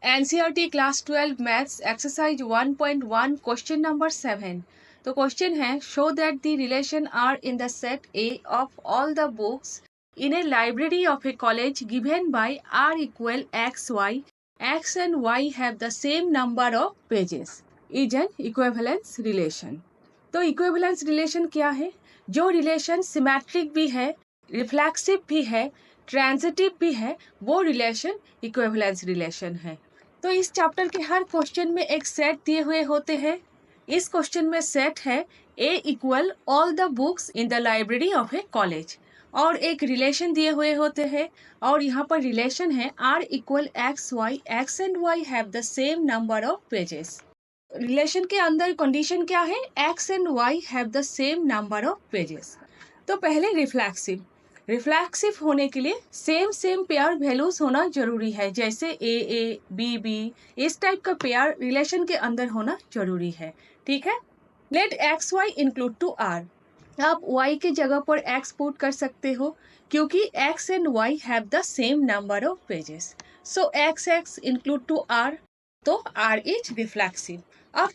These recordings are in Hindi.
NCERT class 12 maths exercise 1.1 question number 7। तो क्वेश्चन है, show that the relation R in the set A of all the books in a library of a college given by R equal x y, x and y have the same number of pages is an equivalence relation. तो इक्विवेलेंस रिलेशन क्या है? जो रिलेशन सिमेट्रिक भी है, रिफ्लेक्सिव भी है, ट्रांजिटिव भी है, वो रिलेशन इक्विवेलेंस रिलेशन है। तो इस चैप्टर के हर क्वेश्चन में एक सेट दिए हुए होते हैं। इस क्वेश्चन में सेट है A equal all the books in the library of a college, और एक रिलेशन दिए हुए होते हैं, और यहाँ पर रिलेशन है R equal x y, x and y have the same number of pages. Relation के अंदर कंडीशन क्या है? X and y have the same number of pages. तो पहले रिफ्लेक्सिव होने के लिए सेम पेयर वैल्यूज होना जरूरी है, जैसे ए बी, इस टाइप का पेयर रिलेशन के अंदर होना जरूरी है। ठीक है। Let x y include to R. आप y के जगह पर x पुट कर सकते हो, क्योंकि x and y have the same number of pages. So x include to r, तो r इज रिफ्लेक्सिव। अब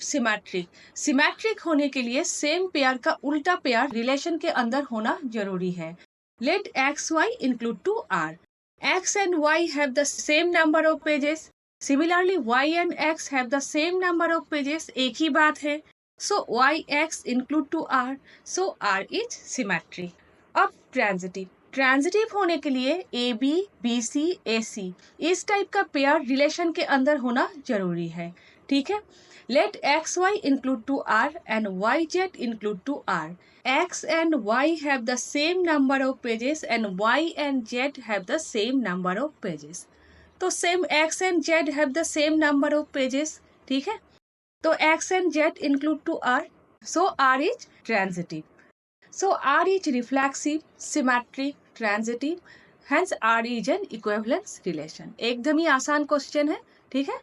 सिमेट्रिक होने के लिए सेम पेयर का उल्टा पेयर रिलेशन के अंदर होना जरूरी है। Let x y include to R. X and y have the same number of pages. Similarly y and x have the same number of pages, एक ही बात है। So y x include to R, so R is symmetric. अब ट्रांजिटिव होने के लिए ए बी सी ए सी, इस टाइप का पेयर रिलेशन के अंदर होना जरूरी है। ठीक है। Let x y include to R and y z include to R. X and Y have the same number of pages and Y and Z have the same number of pages. तो same X and Z have the same number of pages. ठीक है। तो X and Z include to R. So R is transitive. So R is reflexive, symmetric, transitive. Hence R is an equivalence relation. एकदम ही आसान क्वेश्चन है। ठीक है।